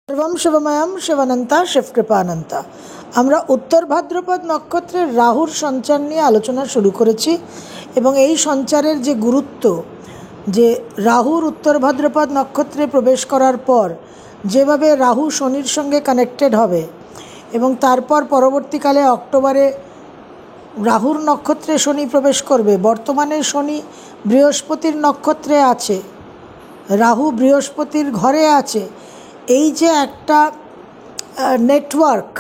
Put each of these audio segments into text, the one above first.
সর্বম শিবময়ম শিবানন্তা শিবকৃপানন্তা। আমরা উত্তর ভাদ্রপদ নক্ষত্রের রাহুর সঞ্চার নিয়ে আলোচনা শুরু করেছি এবং এই সঞ্চারের যে গুরুত্ব, যে রাহুর উত্তর ভাদ্রপদ নক্ষত্রে প্রবেশ করার পর যেভাবে রাহু শনির সঙ্গে কানেক্টেড হবে এবং তারপর পরবর্তীকালে অক্টোবরে রাহুর নক্ষত্রে শনি প্রবেশ করবে। বর্তমানে শনি বৃহস্পতির নক্ষত্রে আছে, রাহু বৃহস্পতির ঘরে আছে। এই যে একটা নেটওয়ার্ক,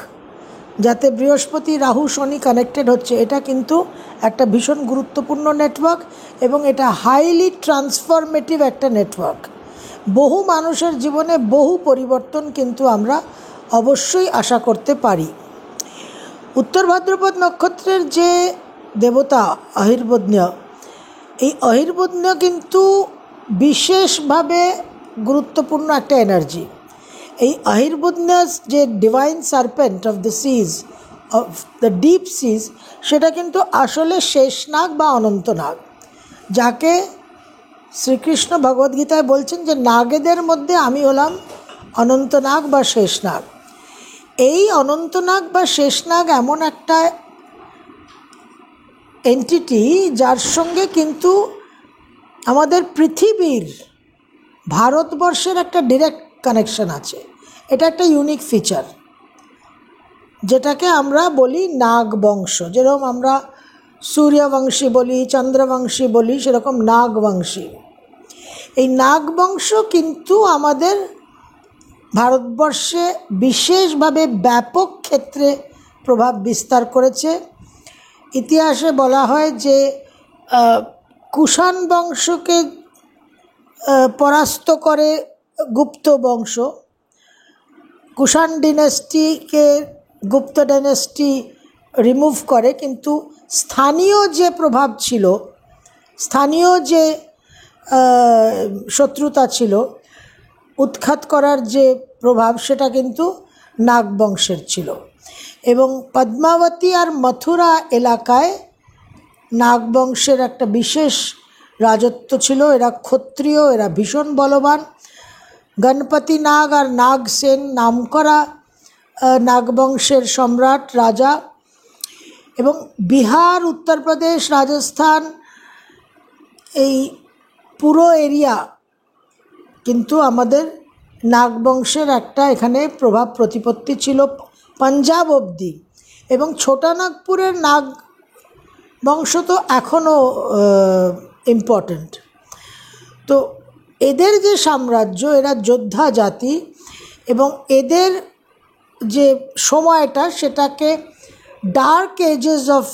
যাতে বৃহস্পতি রাহু শনি কানেক্টেড হচ্ছে, এটা কিন্তু একটা ভীষণ গুরুত্বপূর্ণ নেটওয়ার্ক এবং এটা হাইলি ট্রান্সফরমেটিভ একটা নেটওয়ার্ক। বহু মানুষের জীবনে বহু পরিবর্তন কিন্তু আমরা অবশ্যই আশা করতে পারি। উত্তর ভাদ্রপদ নক্ষত্রের যে দেবতা অহির্বুধ্য, এই অহির্বুধ্য কিন্তু বিশেষভাবে গুরুত্বপূর্ণ একটা এনার্জি। এই অহির্বুধ্য যে divine serpent of the seas, of the deep seas, সেটা কিন্তু আসলে শেষনাগ বা অনন্তনাগ, যাকে শ্রীকৃষ্ণ ভগবদ্গীতায় বলছেন যে নাগেদের মধ্যে আমি হলাম অনন্তনাগ বা শেষনাগ। এই অনন্তনাগ বা শেষনাগ এমন একটা এন্টিটি যার সঙ্গে কিন্তু আমাদের পৃথিবীর, ভারতবর্ষের একটা ডিরেক্ট কানেকশন আছে। এটা একটা ইউনিক ফিচার, যেটাকে আমরা বলি নাগবংশ। যেরকম আমরা সূর্যবংশী বলি, চন্দ্রবংশী বলি, সেরকম নাগবংশী। এই নাগবংশ কিন্তু আমাদের ভারতবর্ষে বিশেষভাবে ব্যাপক ক্ষেত্রে প্রভাব বিস্তার করেছে। ইতিহাসে বলা হয় যে কুষাণ বংশকে পরাস্ত করে গুপ্ত বংশ, কুষাণ ডিনেস্টিকে গুপ্ত ডাইনেস্টি রিমুভ করে, কিন্তু স্থানীয় যে প্রভাব ছিল, স্থানীয় যে শত্রুতা ছিল, উৎখাত করার যে প্রভাব, সেটা কিন্তু নাগবংশের ছিল। এবং পদ্মাবতী আর মথুরা এলাকায় নাগবংশের একটা বিশেষ রাজত্ব ছিল। এরা ক্ষত্রিয়, এরা ভীষণ বলবান। গণপতি নাগ আর নাগসেন নামকরা নাগবংশের সম্রাট রাজা। এবং বিহার, উত্তরপ্রদেশ, রাজস্থান, এই পুরো এরিয়া কিন্তু আমাদের নাগবংশের একটা এখানে প্রভাব প্রতিপত্তি ছিল, পাঞ্জাব অবধি। এবং ছোটানাগপুরের নাগ বংশ তো এখনও ইম্পর্ট্যান্ট। তো এদের যে সাম্রাজ্য, এরা যোদ্ধা জাতি, এবং এদের যে সময়টা, সেটাকে ডার্ক এজেস অফ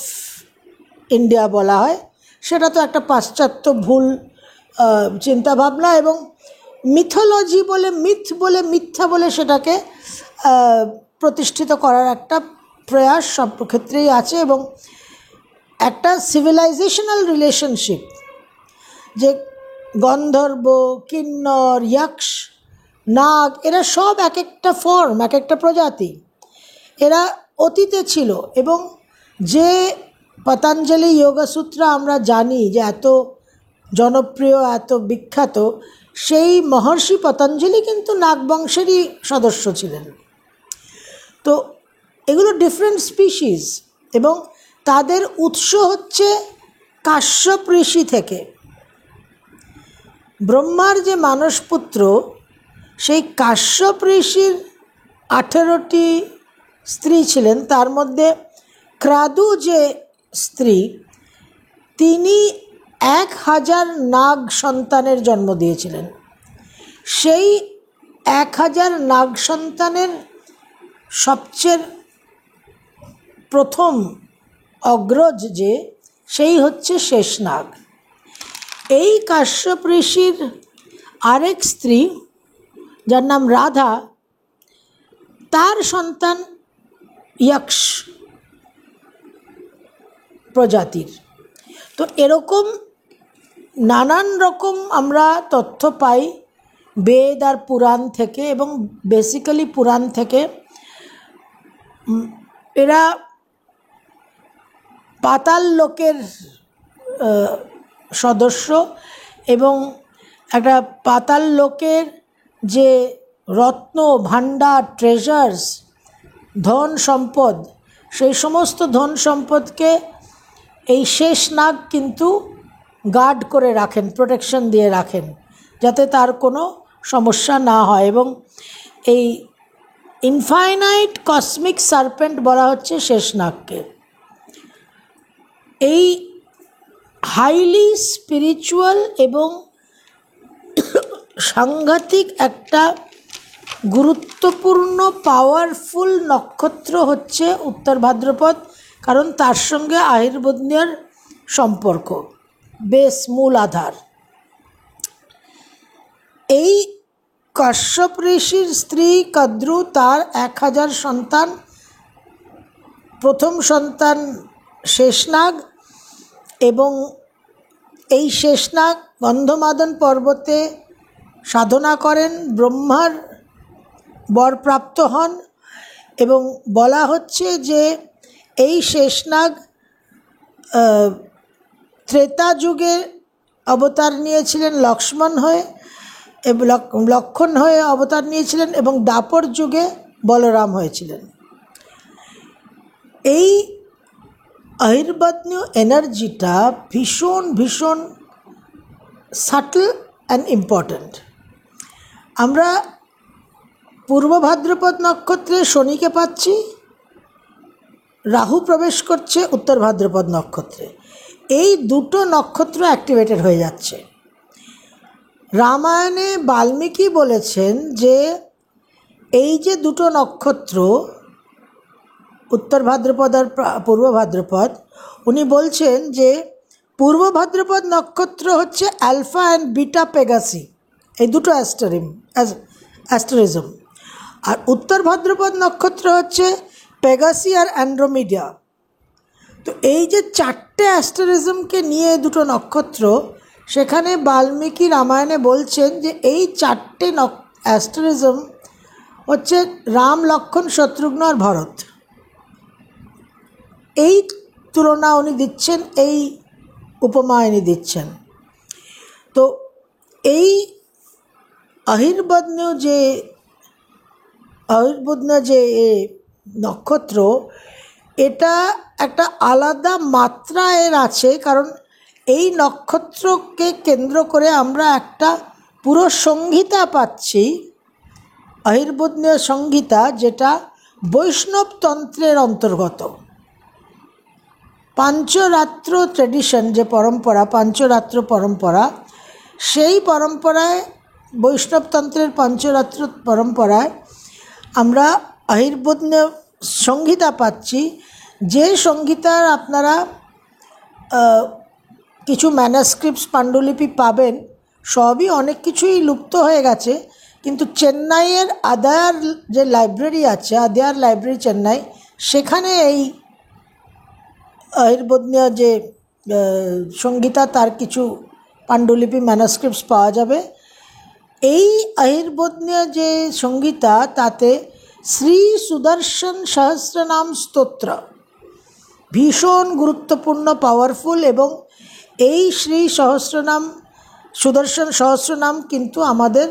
ইন্ডিয়া বলা হয়। সেটা তো একটা পাশ্চাত্য ভুল চিন্তাভাবনা, এবং মিথোলজি বলে, মিথ বলে, মিথ্যা বলে সেটাকে প্রতিষ্ঠিত করার একটা প্রয়াস সব ক্ষেত্রেই আছে। এবং একটা সিভিলাইজেশনাল রিলেশনশিপ, যে গন্ধর্ব, কিন্নর, যক্ষ, নাগ, এরা সব এক একটা ফর্ম, এক একটা প্রজাতি, এরা অতীতে ছিল। এবং যে পতঞ্জলি যোগসূত্র আমরা জানি যে এত জনপ্রিয়, এত বিখ্যাত, সেই মহর্ষি পতঞ্জলি কিন্তু নাগবংশেরই সদস্য ছিলেন। তো এগুলো ডিফারেন্ট স্পিসিস, এবং তাদের উৎস হচ্ছে কাশ্যপ ঋষি থেকে। ব্রহ্মার যে মানসপুত্র, সেই কাশ্যপ ঋষির 18টি স্ত্রী ছিলেন। তার মধ্যে ক্রাদু যে স্ত্রী, তিনি 1000 নাগ সন্তানের জন্ম দিয়েছিলেন। সেই 1000 নাগ সন্তানের সবচেয়ে প্রথম অগ্রজ যে, সেই হচ্ছে শেষনাগ। এই কাশ্যপ ঋষির আরেক স্ত্রী, যার নাম রাধা, তার সন্তান যক্ষ প্রজাতির। তো এরকম নানান রকম আমরা তথ্য পাই বেদ আর পুরাণ থেকে, এবং বেসিক্যালি পুরাণ থেকে। এরা পাতাল লোকের সদস্য, এবং একটা পাতাল লোকের যে রত্ন ভাণ্ডার, ট্রেজার্স, ধন সম্পদ, সেই সমস্ত ধন সম্পদকে এই শেষনাগ কিন্তু গার্ড করে রাখেন, প্রোটেকশন দিয়ে রাখেন, যাতে তার কোনো সমস্যা না হয়। এবং এই ইনফাইনাইট কসমিক সার্পেন্ট বলা হচ্ছে শেষনাগকে। এই হাইলি স্পিরিচুয়াল এবং সাংঘাতিক একটা গুরুত্বপূর্ণ পাওয়ারফুল নক্ষত্র হচ্ছে উত্তর ভাদ্রপদ, কারণ তার সঙ্গে আহিরবুদ্নের সম্পর্ক, বেশ মূল আধার। এই কাশ্যপ ঋষির স্ত্রী কদ্রু, তার 1000 সন্তান, প্রথম সন্তান শেষনাগ, এবং এই শেষনাগ গন্ধমাদন পর্বতে সাধনা করেন, ব্রহ্মার বরপ্রাপ্ত হন। এবং বলা হচ্ছে যে এই শেষনাগ ত্রেতা যুগে অবতার নিয়েছিলেন লক্ষ্মণ হয়ে, লক্ষণ হয়ে অবতার নিয়েছিলেন, এবং দ্বাপর যুগে বলরাম হয়েছিলেন। এই আহিরবদ্ন এনার্জিটা ভীষণ ভীষণ সাটল অ্যান্ড ইম্পর্ট্যান্ট। আমরা পূর্ব ভাদ্রপদ নক্ষত্রে শনিকে পাচ্ছি, রাহু প্রবেশ করছে উত্তর ভাদ্রপদ নক্ষত্রে। এই দুটো নক্ষত্র অ্যাক্টিভেটেড হয়ে যাচ্ছে। রামায়ণে বাল্মীকি বলেছেন যে এই যে দুটো নক্ষত্র, উত্তর ভাদ্রপদ আর পূর্ব ভাদ্রপদ, উনি বলছেন যে পূর্ব ভাদ্রপদ নক্ষত্র হচ্ছে অ্যালফা অ্যান্ড বিটা পেগাসি, এই দুটো অ্যাস্ট্রিজম, আর উত্তর ভাদ্রপদ নক্ষত্র হচ্ছে পেগাসি আর অ্যান্ড্রোমিডা। তো এই যে 4টে অ্যাস্ট্রিজমকে নিয়ে দুটো নক্ষত্র, সেখানে বাল্মীকি রামায়ণে বলছেন যে এই 4টে অ্যাস্ট্রিজম হচ্ছে রাম, লক্ষ্মণ, শত্রুঘ্ন আর ভরত। এই তুলনা উনি দিচ্ছেন, এই উপমা উনি দিচ্ছেন। তো এই আহিরবদ্ন যে নক্ষত্র, এটা একটা আলাদা মাত্রা এর আছে, কারণ এই নক্ষত্রকে কেন্দ্র করে আমরা একটা পুরো সংহিতা পাচ্ছি, আহিরবদ্ন সংহিতা, যেটা বৈষ্ণব তন্ত্রের অন্তর্গত। পাঞ্চরাত্র ট্র্যাডিশন, যে পরম্পরা, পাঞ্চরাত্র পরম্পরা, সেই পরম্পরায়, বৈষ্ণবতন্ত্রের পঞ্চরাত্র পরম্পরায় আমরা আহিরবদ্ন সংহিতা পাচ্ছি। যে সংহিতার আপনারা কিছু ম্যানাস্ক্রিপ্টস, পাণ্ডুলিপি পাবেন, সবই অনেক কিছুই লুপ্ত হয়ে গেছে, কিন্তু চেন্নাইয়ের আদায়ার যে লাইব্রেরি আছে, আদায়ার লাইব্রেরি চেন্নাই, সেখানে এই আহিরবদ্ন যে সংহিতা, তার কিছু পাণ্ডুলিপি, ম্যানাস্ক্রিপ্টস পাওয়া যাবে। এই আহিরবদ্ন যে সংহিতা, তাতে শ্রী সুদর্শন সহস্রনাম স্তোত্র ভীষণ গুরুত্বপূর্ণ, পাওয়ারফুল। এবং এই শ্রী সুদর্শন সহস্রনাম কিন্তু আমাদের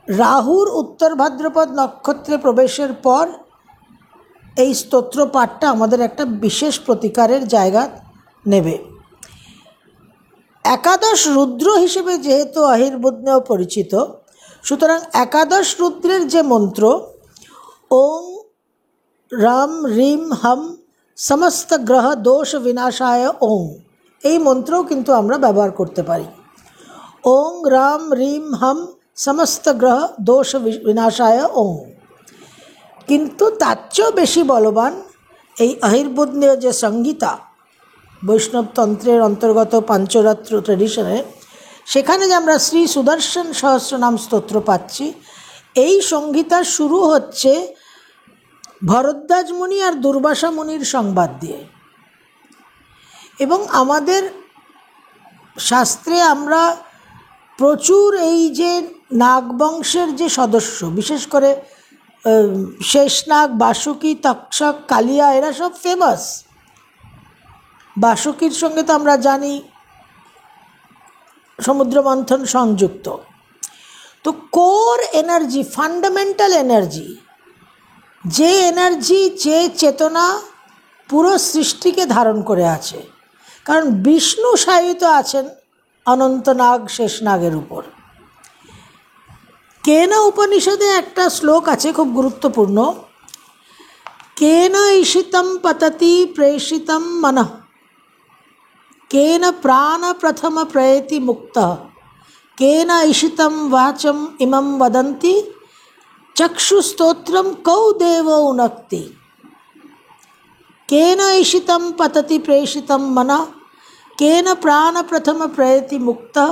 রাহুর উত্তর ভাদ্রপদ নক্ষত্রে প্রবেশের পর এই স্তোত্র পাঠটা আমাদের একটা বিশেষ প্রতিকারের জায়গা নেবে। একাদশ রুদ্র হিসেবে যেহেতু আহিরবদ্ন পরিচিত, সুতরাং একাদশ রুদ্রের যে মন্ত্র, ওং রাম রিম হম সমস্ত গ্রহ দোষ বিনাশায় ওং, এই মন্ত্রও কিন্তু আমরা ব্যবহার করতে পারি। ওং রাম রিম হম সমস্ত গ্রহ দোষ বিনাশায় ওং। কিন্তু তার চেয়েও বেশি বলবান এই আহিরবদ্ন যে সংহিতা, বৈষ্ণবতন্ত্রের অন্তর্গত পাঞ্চরাত্র ট্র্যাডিশনে, সেখানে যে আমরা শ্রী সুদর্শন সহস্রনাম স্তোত্র পাচ্ছি, এই সংহিতা শুরু হচ্ছে ভরদ্বাজ মুনি আর দুর্বাসা মুনির সংবাদ দিয়ে। এবং আমাদের শাস্ত্রে আমরা প্রচুর এই যে নাগবংশের যে সদস্য, বিশেষ করে শেষনাগ, বাসুকি, তক্ষক, কালিয়া, এরা সব ফেমাস। বাসুকির সঙ্গে তো আমরা জানি সমুদ্র মন্থন সংযুক্ত। তো কোর এনার্জি, ফান্ডামেন্টাল এনার্জি, যে এনার্জি, যে চেতনা পুরো সৃষ্টিকে ধারণ করে আছে, কারণ বিষ্ণু শায়িত আছেন অনন্তনাগ শেষনাগের উপর। কেন উপনিষদে একটা শ্লোক আছে খুব গুরুত্বপূর্ণ, কেন ঈশিতম পততি প্রেষিতম মনঃ, কেন প্রাণ প্রথম প্রয়তি মুক্তঃ, কেন ঈশিতম वाचम ইমম वदन्ति चक्षुस्तोत्रम कौ देवो उनक्ति। केन ईशितं पतति प्रेषितं मनः, केन प्राण प्रथम प्रयति मुक्तः,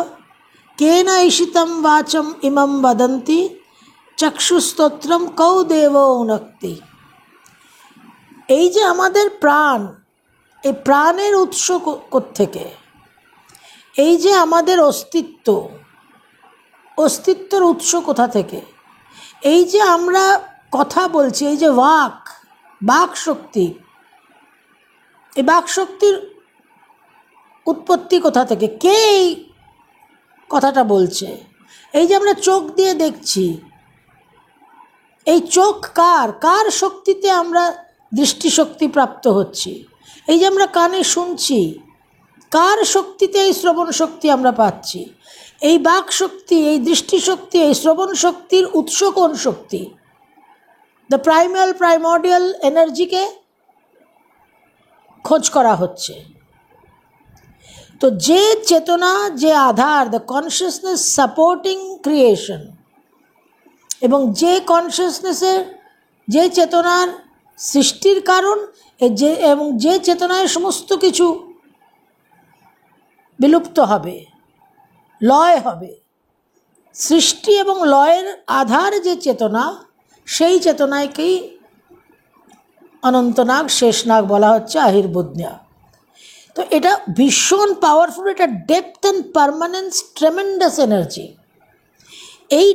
केन ईशितं वाचम इमं वदन्ति चक्षुस्तोत्रम कौ देवो उनक्ति। এই যে আমাদের প্রাণ, এই প্রাণের উৎস কোত্থেকে? এই যে আমাদের অস্তিত্ব, অস্তিত্বের উৎস কোথা থেকে? এই যে আমরা কথা বলছি, এই যে বাক শক্তি, এই বাক শক্তির উৎপত্তি কোথা থেকে? কে এই কথাটা বলছে? এই যে আমরা চোখ দিয়ে দেখছি, এই চোখ কার শক্তিতে আমরা দৃষ্টিশক্তি প্রাপ্ত হচ্ছি? এই যে আমরা কানে শুনছি, কার শক্তিতে এই শ্রবণ শক্তি আমরা পাচ্ছি? এই বাক শক্তি, এই দৃষ্টিশক্তি, এই শ্রবণ শক্তির উৎস কোন শক্তি? দ্য প্রাইমোডিয়াল এনার্জিকে খোঁজ করা হচ্ছে। তো যে চেতনা, যে আধার, দ্য কনসিয়াসনেস সাপোর্টিং ক্রিয়েশন, এবং যে কনসিয়াসনেসের, যে চেতনার সৃষ্টির কারণ, এবং যে চেতনায় সমস্ত কিছু বিলুপ্ত হবে, লয় হবে, সৃষ্টি এবং লয়ের আধার যে চেতনা, সেই চেতনাকেই অনন্তনাগ শেষনাগ বলা হচ্ছে, আহির্বুদ্ন্যা। তো এটা ভীষণ পাওয়ারফুল, এটা depth and permanence, tremendous energy. এই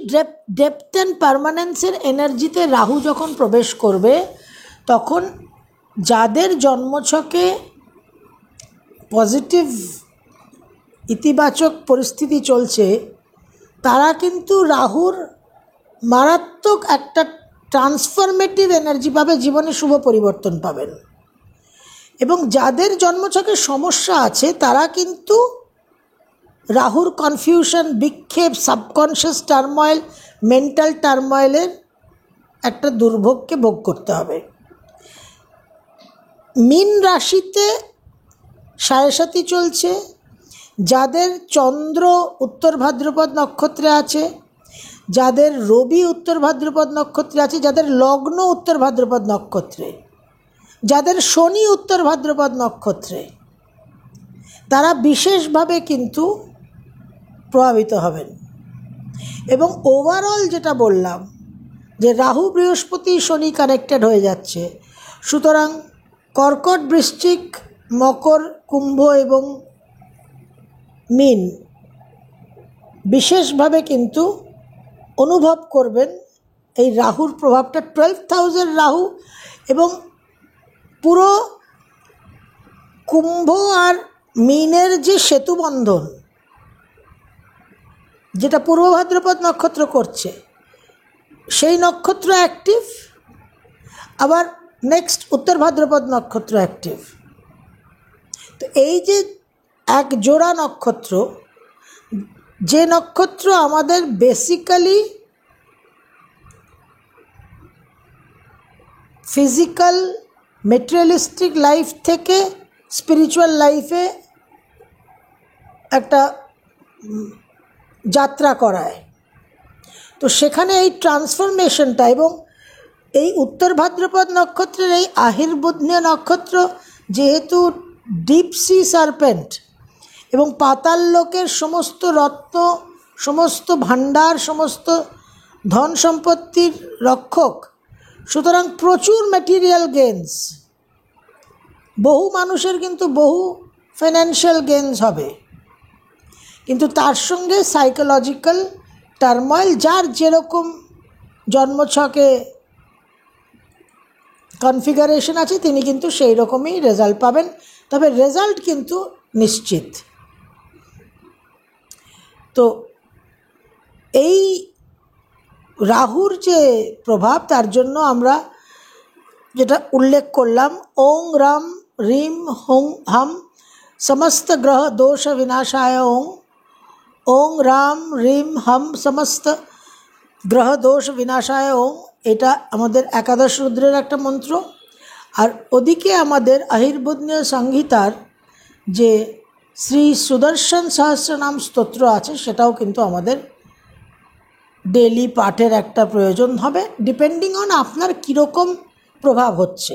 ডেপথ অ্যান্ড পারমানেন্সের এনার্জিতে রাহু যখন প্রবেশ করবে, তখন যাদের জন্মছকে পজিটিভ, ইতিবাচক পরিস্থিতি চলছে, তারা কিন্তু রাহুর মারাত্মক একটা ট্রান্সফরমেটিভ এনার্জি পাবে, জীবনে শুভ পরিবর্তন পাবেন। এবং যাদের জন্মছকে সমস্যা আছে, তারা কিন্তু রাহুর কনফিউশন, বিক্ষেপ, সাবকনশিয়াস টার্ময়েল, মেন্টাল টার্ময়েলের একটা দুর্ভোগকে ভোগ করতে হবে। মীন রাশিতে সাড়ে চলছে, যাদের চন্দ্র উত্তর ভাদ্রপদ নক্ষত্রে আছে, যাদের রবি উত্তর ভাদ্রপদ নক্ষত্রে আছে, যাদের লগ্ন উত্তর ভাদ্রপদ নক্ষত্রে, যাদের শনি উত্তর ভাদ্রপদ নক্ষত্রে, তারা বিশেষভাবে কিন্তু প্রভাবিত হবেন। এবং ওভারঅল যেটা বললাম, যে রাহু বৃহস্পতি শনি কানেক্টেড হয়ে যাচ্ছে, সুতরাং কর্কট, বৃশ্চিক, মকর, কুম্ভ এবং মীন বিশেষভাবে কিন্তু অনুভব করবেন এই রাহুর প্রভাবটা। 12,000 রাহু, এবং পুরো কুম্ভ আর মীনের যে সেতুবন্ধন, যেটা পূর্ব ভাদ্রপদ নক্ষত্র করছে, সেই নক্ষত্র অ্যাক্টিভ, আবার নেক্সট উত্তর ভাদ্রপদ নক্ষত্র অ্যাক্টিভ। তো এই যে এক জোড়া নক্ষত্র, যে নক্ষত্র আমাদের বেসিক্যালি ফিজিক্যাল মেটেরিয়ালিস্টিক লাইফ থেকে স্পিরিচুয়াল লাইফে একটা যাত্রা করায়, তো সেখানে এই ট্রান্সফরমেশনটা, এবং এই উত্তর ভাদ্রপদ নক্ষত্রের এই আহির্বুদ্ন্যা নক্ষত্র যেহেতু ডিপ সি সার্পেন্ট এবং পাতাল লোকের সমস্ত রত্ন, সমস্ত ভাণ্ডার, সমস্ত ধন সম্পত্তির রক্ষক, সুতরাং প্রচুর ম্যাটেরিয়াল গেইনস, বহু মানুষের কিন্তু বহু ফাইন্যান্সিয়াল গেইনস হবে, কিন্তু তার সঙ্গে সাইকোলজিক্যাল টার্ময়েল, যার যেরকম জন্মছকে কনফিগারেশন আছে তিনি কিন্তু সেই রকমই রেজাল্ট পাবেন, তবে রেজাল্ট কিন্তু নিশ্চিত। তো এই রাহুর যে প্রভাব তার জন্য আমরা যেটা উল্লেখ করলাম, ওং রাম রিম হুং হাম সমস্ত গ্রহ দোষ বিনাশায় ওং, ওং রাম রিম হাম সমস্ত গ্রহ দোষ বিনাশায় ওং, এটা আমাদের একাদশ রুদ্রের একটা মন্ত্র। আর ওদিকে আমাদের আহির্বুদ্ধ সংহিতার যে শ্রী সুদর্শন সহস্রনাম স্তোত্র আছে সেটাও কিন্তু আমাদের ডেলি পাঠের একটা প্রয়োজন হবে, ডিপেন্ডিং অন আপনার কীরকম প্রভাব হচ্ছে।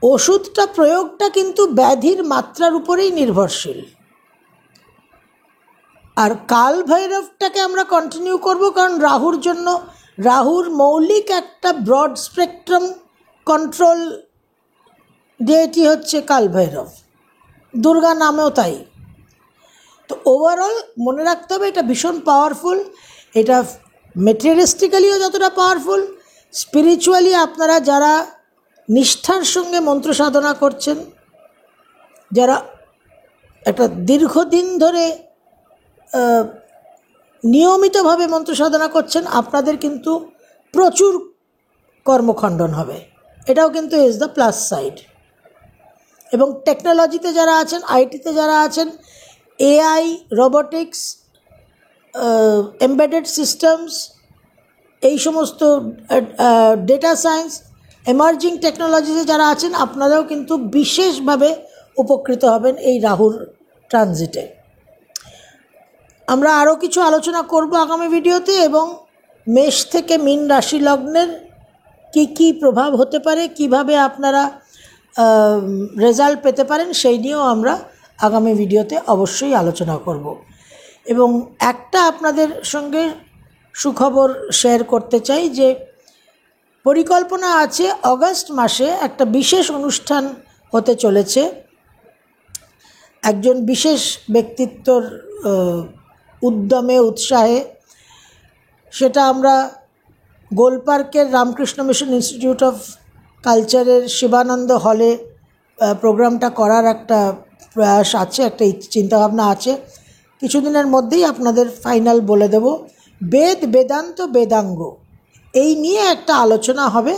ওষুধটা প্রয়োগটা কিন্তু ব্যাধির মাত্রার উপরেই নির্ভরশীল। আর কাল ভৈরবটাকে আমরা কন্টিনিউ করব, কারণ রাহুর জন্য, রাহুর মৌলিক একটা ব্রড স্পেকট্রাম কন্ট্রোল ডেটি হচ্ছে কাল ভৈরব, দুর্গা নামেও তাই। তো ওভারঅল মনে রাখতে হবে এটা ভীষণ পাওয়ারফুল। এটা মেটেরিয়ালিস্টিক্যালিও যতটা পাওয়ারফুল, স্পিরিচুয়ালি আপনারা যারা নিষ্ঠার সঙ্গে মন্ত্র সাধনা করছেন, যারা একটা দীর্ঘদিন ধরে নিয়মিতভাবে মন্ত্র সাধনা করছেন, আপনাদের কিন্তু প্রচুর কর্মখণ্ডন হবে। এটাও কিন্তু ইজ দ্য প্লাস সাইড। এবং টেকনোলজিতে যারা আছেন, আইটিতে যারা আছেন, এআই, রোবোটিক্স, এমবেডেড সিস্টেমস, এই সমস্ত ডেটা সায়েন্স, এমার্জিং টেকনোলজিতে যারা আছেন, আপনারাও কিন্তু বিশেষভাবে উপকৃত হবেন এই রাহুর ট্রানজিটে। আমরা আরও কিছু আলোচনা করব আগামী ভিডিওতে, এবং মেষ থেকে মীন রাশি লগ্নের কি কি প্রভাব হতে পারে, কিভাবে আপনারা রেজাল্ট পেতে পারেন, সেই নিয়েও আমরা আগামী ভিডিওতে অবশ্যই আলোচনা করব। এবং একটা আপনাদের সঙ্গে সুখবর শেয়ার করতে চাই যে পরিকল্পনা আছে অগাস্ট মাসে একটা বিশেষ অনুষ্ঠান হতে চলেছে একজন বিশেষ ব্যক্তিত্বর উদ্যমে, উৎসাহে। সেটা আমরা গোলপার্কের রামকৃষ্ণ মিশন ইনস্টিটিউট অফ কালচারের শিবানন্দ হলে প্রোগ্রামটা করার একটা প্রয়াস আছে, একটা চিন্তাভাবনা আছে। কিছুদিনের মধ্যেই আপনাদের ফাইনাল বলে দেব। বেদ, বেদান্ত, বেদাঙ্গ, এই নিয়ে একটা আলোচনা হবে।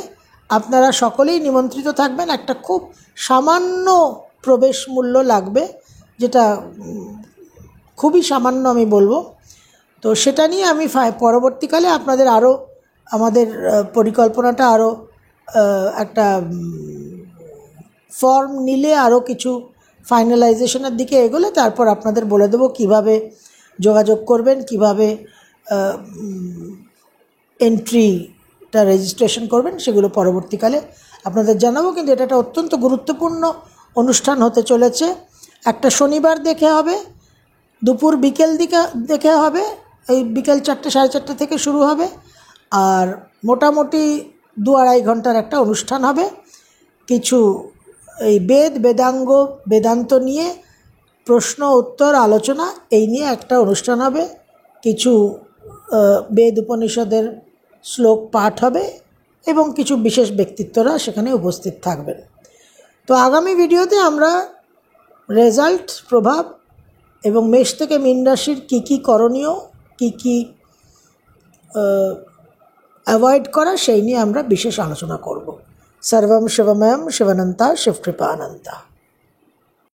আপনারা সকলেই নিমন্ত্রিত থাকবেন। একটা খুব সামান্য প্রবেশ মূল্য লাগবে, যেটা খুবই সামান্য আমি বলবো। তো সেটা নিয়ে আমি পরবর্তীকালে আপনাদের আরও, আমাদের পরিকল্পনাটা আরও একটা ফর্ম নিলে, আরও কিছু ফাইনালাইজেশনের দিকে এগোলে তারপর আপনাদের বলে দেবো কীভাবে যোগাযোগ করবেন, কীভাবে এন্ট্রিটা রেজিস্ট্রেশন করবেন, সেগুলো পরবর্তীকালে আপনাদের জানাবো। কিন্তু এটা একটা অত্যন্ত গুরুত্বপূর্ণ অনুষ্ঠান হতে চলেছে। একটা শনিবার দেখে হবে, দুপুর বিকেল দিকে দেখে হবে, এই বিকেল 4টে, 4:30 থেকে শুরু হবে। আর মোটামুটি 2-2.5 ঘন্টার একটা অনুষ্ঠান হবে। কিছু এই বেদ, বেদাঙ্গ, বেদান্ত নিয়ে প্রশ্ন উত্তর আলোচনা, এই নিয়ে একটা অনুষ্ঠান হবে। কিছু বেদ উপনিষদের শ্লোক পাঠ হবে এবং কিছু বিশেষ ব্যক্তিত্বরা সেখানে উপস্থিত থাকবেন। তো আগামী ভিডিওতে আমরা রেজাল্ট, প্রভাব এবং মেষ থেকে মীন রাশির কী কী করণীয়, কী কী অ্যাভয়েড করা, সেই নিয়ে আমরা বিশেষ আলোচনা করব। সর্বম শিবময়ম শিবানন্তা শিবকৃপানন্তা।